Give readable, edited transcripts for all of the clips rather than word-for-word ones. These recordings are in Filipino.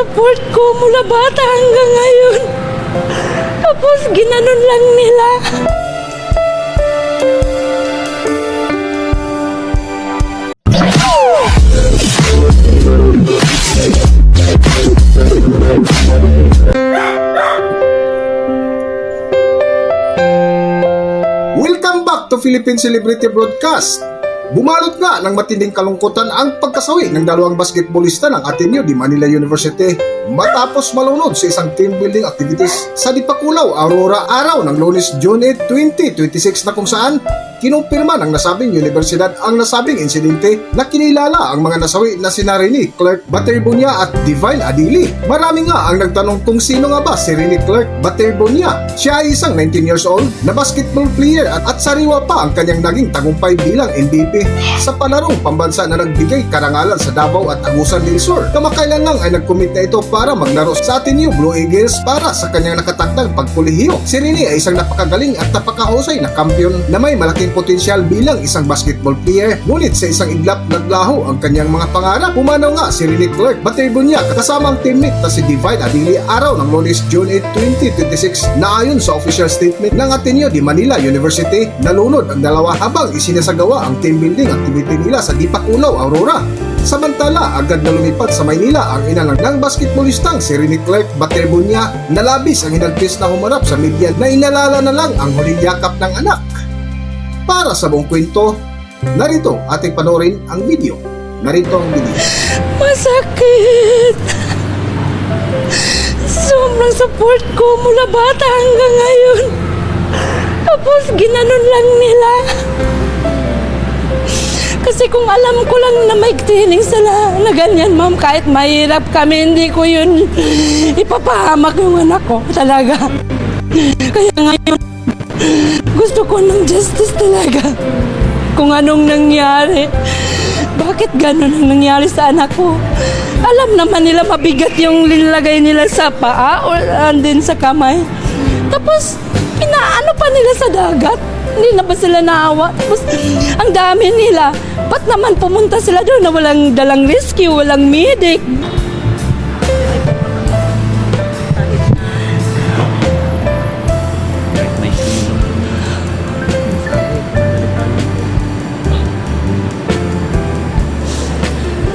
support ko mula bata hanggang ngayon. Tapos ginanon lang nila. Welcome back to Philippine Celebrity Broadcast. Bumalot nga ng matinding kalungkutan ang pagkasawi ng dalawang basketballista ng Ateneo de Manila University matapos malunod sa isang team building activities sa Dipakulaw, Aurora, araw ng Lunes, June 8, 2026 na kung saan kinumpirma ng nasabing universidad ang nasabing insidente na kinilala ang mga nasawi na sina Rene Clark Baterbonia at Divine Adili. Marami nga ang nagtanong kung sino nga ba si Rene Clark Baterbonia. Siya ay isang 19 years old na basketball player at sariwa pa ang kanyang naging tagumpay bilang MVP sa palarong pambansa na nagbigay karangalan sa Davao at Agusan del Sur. Kamakailan lang ay nag-commit na ito para maglaro sa Ateneo Blue Eagles para sa kanyang nakatakdang pagpulihiyo. Si Rene ay isang napakagaling at napakahusay na kampiyon na may malaking potensyal bilang isang basketball player, ngunit sa isang iglap naglaho ang kanyang mga pangarap. Pumanaw nga si Rene Clark Baterbonia kasama ang teammate na si Divine Adili araw ng Lunes, June 8, 2026 na ayon sa official statement ng Ateneo de Manila University, nalunod ang dalawa habang isinasagawa ang team building activity nila sa Dipakulaw, Aurora. Samantala, agad na lumipad sa Maynila ang ina ng basketballistang si Rene Clark Baterbonia na labis ang hinagpis na humarap sa media na inalala na lang ang huling yakap ng anak. Para sa buong kwento, narito ating panoorin ang video. Narito ang video. Masakit. Sobrang support ko mula bata hanggang ngayon. Tapos ginanon lang nila. Kasi kung alam ko lang na may training sila na ganyan, ma'am, kahit mahirap kami, hindi ko yun ipapahamak yung anak ko talaga. Kaya ngayon, gusto ko ng justice talaga. Kung anong nangyari, bakit ganun ang nangyari sa anak ko? Alam naman nila mabigat yung linlagay nila sa paa o andin sa kamay. Tapos, pinaano pa nila sa dagat? Hindi na ba sila naawa? Tapos, ang dami nila. Ba't naman pumunta sila doon na walang dalang rescue, walang medic?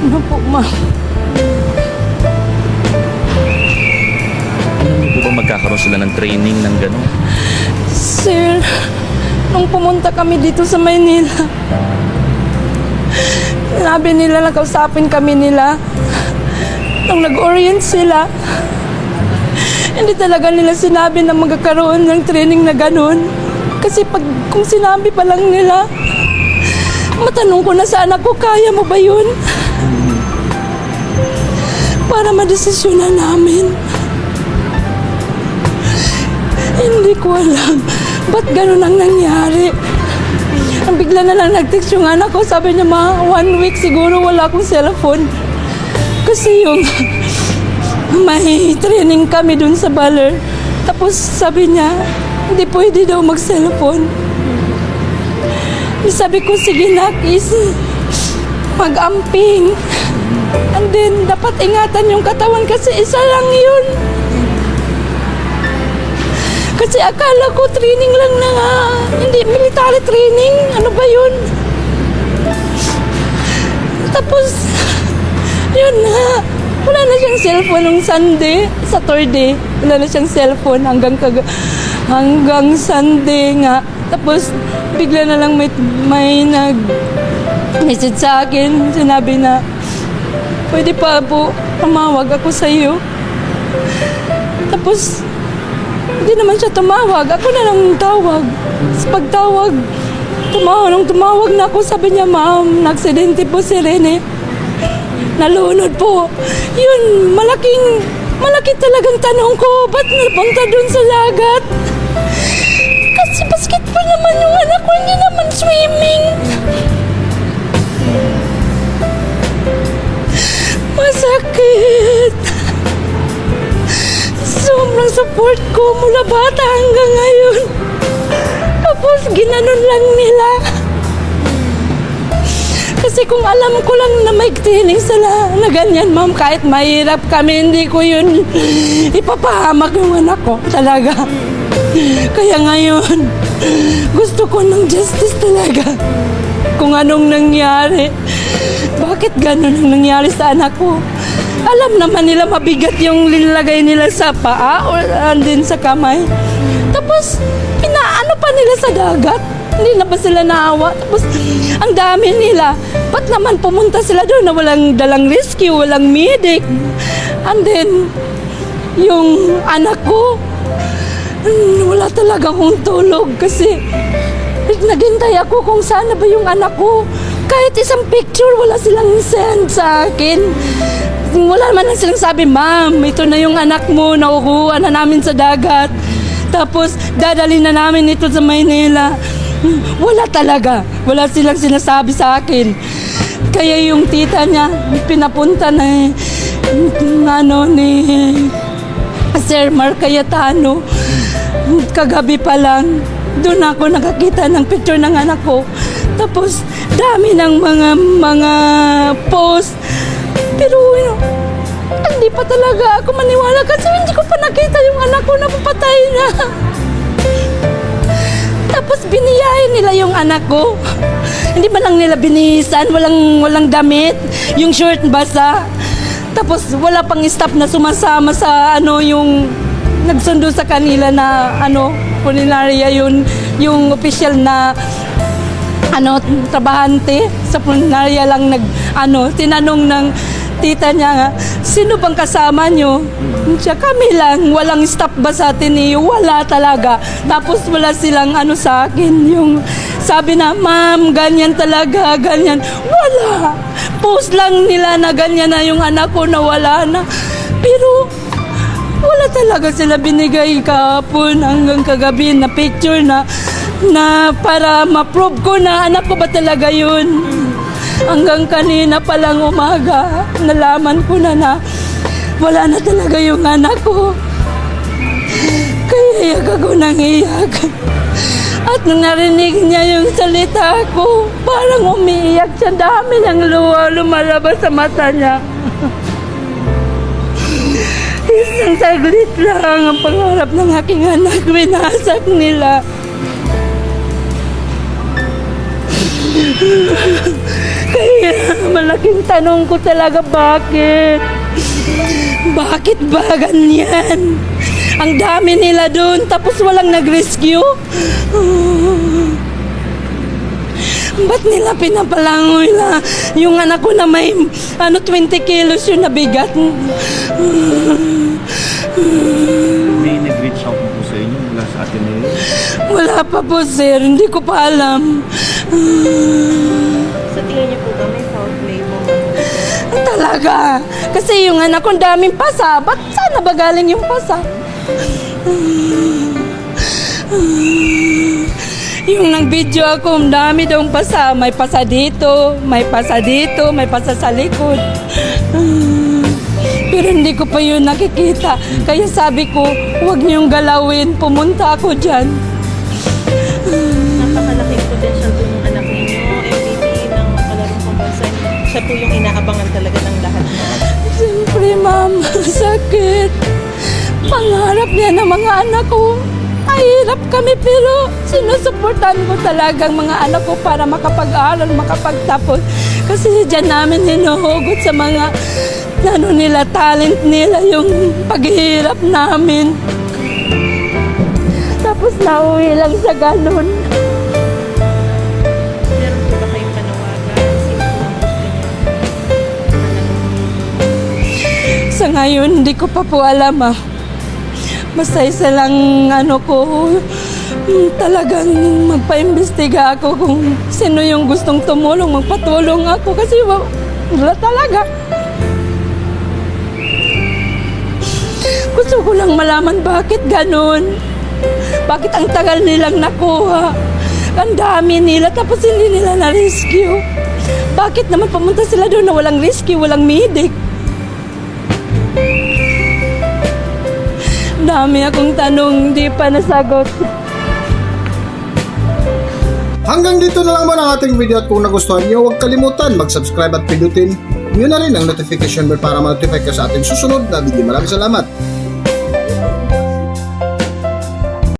Ano po, ma'am? Alam niyo po ba magkakaroon sila ng training ng gano'n? Sir, nung pumunta kami dito sa Maynila, sinabi nila, nakausapin kami nila. Nung nag-orient sila, hindi talaga nila sinabi na magkakaroon ng training na ganun. Kasi kung sinabi pa lang nila, matanong ko na sa anak ko, kaya mo ba yun? Para madesisyonan namin. Hindi ko alam ba't ganun ang nangyari. Ang bigla na lang nag-text yung anak ko. Sabi niya, 1 week siguro wala akong cellphone. Kasi yung may training kami dun sa Baler. Tapos sabi niya, hindi pwede daw mag-cellphone. Sabi ko, sige nak, mag-amping. And then, dapat ingatan yung katawan kasi isa lang yun. Kasi akala ko training lang na nga. Hindi, military training. Ano ba yun? Tapos, yun na. Wala na siyang cellphone nung Sunday. Saturday, wala na siyang cellphone hanggang Sunday nga. Tapos, bigla na lang may nag-message sa akin. Sinabi na, pwede pa po, tumawag ako sa iyo. Tapos, hindi naman siya tumawag. Ako na lang tawag. Sa pagtawag, nung tumawag na ako, sabi niya, ma'am, na-aksidente po si Rene. Nalunod po. Yun, malaki talagang tanong ko, ba't napunta dun sa lagat? Kasi basketball naman yung anak ko, hindi naman swimming. Masakit. Sobrang support ko mula bata hanggang ngayon. Tapos ginanon lang nila. Kasi kung alam ko lang na may feeling sila na ganyan, ma'am, kahit mahirap kami, hindi ko yun ipapahamak yung anak ko talaga. Kaya ngayon, gusto ko ng justice talaga. Kung anong nangyari, bakit ganun ang nangyari sa anak ko? Alam naman nila mabigat yung linlagay nila sa paa o din sa kamay. Tapos, pinaano pa nila sa dagat. Hindi na ba sila naawa? Tapos, ang dami nila. Ba't naman pumunta sila doon na walang dalang rescue, walang medic? And then, yung anak ko, wala talaga akong tulog kasi naghintay ako kung saan na ba yung anak ko. Kahit isang picture, wala silang send sa akin. Wala man lang silang sabi, ma'am, ito na yung anak mo, nakukuha na namin sa dagat. Tapos, dadali na namin ito sa Maynila. Wala talaga. Wala silang sinasabi sa akin. Kaya yung tita niya, pinapunta na ni Sir Mark Cayetano. Kagabi pa lang, doon ako nakakita ng picture ng anak ko. Tapos, dami ng mga post. Pero, hindi pa talaga ako maniwala kasi hindi ko pa nakita yung anak ko na papatay na. Tapos, biniyahin nila yung anak ko. Hindi ba lang nila binihisan, walang damit, yung shirt basa. Tapos, wala pang staff na sumasama sa yung nagsundo sa kanila na punerarya yung official na trabahante sa punerarya lang tinanong ng tita niya nga, sino bang kasama nyo? Siya, kami lang, walang staff ba sa atin wala talaga. Tapos wala silang sa akin, yung sabi na, ma'am, ganyan talaga, ganyan. Wala. Post lang nila na ganyan na yung anak ko na wala na. Pero wala talaga sila binigay kahapon hanggang kagabi na picture na para ma-prove ko na anak ko ba talaga yun. Hanggang kanina palang umaga, nalaman ko na wala na talaga yung anak ko. Kaya iyak ako nang iyak. At nung narinig niya yung salita ko, parang umiiyak siya. Dami ng luha lumalabas sa mata niya. Isang saglit lang ang pangarap ng aking anak, winasak nila. Kaya malaking tanong ko talaga, bakit? Bakit ba ganyan? Ang dami nila doon, tapos walang nag-rescue? Ba't nila pinapalangoy na yung anak ko na may 20 kilos yung nabigat? May nag-reach out po sa inyo mula sa atin ngayon? Wala pa po, sir. Hindi ko pa alam. Sa tingin niyo po ba may foul play mo? Talaga. Kasi yung anak ko daming pasa. Ba't saan na ba galing yung pasa? Yung nag-video ako, ang dami daw pasa. May pasa dito, may pasa dito, may pasa sa likod. Pero hindi ko pa yun nakikita. Kaya sabi ko, huwag niyong galawin. Pumunta ako dyan. Napakalaking potential po ng anak ninyo, MVP ng palarong pambansa. Siya po yung inaabangan talaga ng lahat. Siyempre, ma'am, sakit. Pangarap niya ng mga anak ko. Mahirap kami pero sinusuportan ko talaga ang mga anak ko para makapag-aral, makapagtapos. Kasi dyan namin hinuhugot sa mga nila, talent nila, yung paghihirap namin. Tapos nauwi lang sa ganun. Meron po ba kayong panawagan? Sino po ang gusto niyo? Sa ngayon, hindi ko pa po alam Basta isa lang talagang magpaimbestiga ako kung sino yung gustong tumulong, magpatulong ako kasi wala talaga. Gusto ko lang malaman bakit ganun. Bakit ang tagal nilang nakuha. Ang dami nila tapos hindi nila na-rescue. Bakit naman pumunta sila doon na walang rescue, walang medic? Dami akong tanong, hindi pa nasagot. Hanggang dito na lang muna ang ating video at kung nagustuhan nyo, huwag kalimutan mag-subscribe at pindutin nyo na rin ang notification bell para ma-notify ka sa ating susunod na video. Maraming salamat!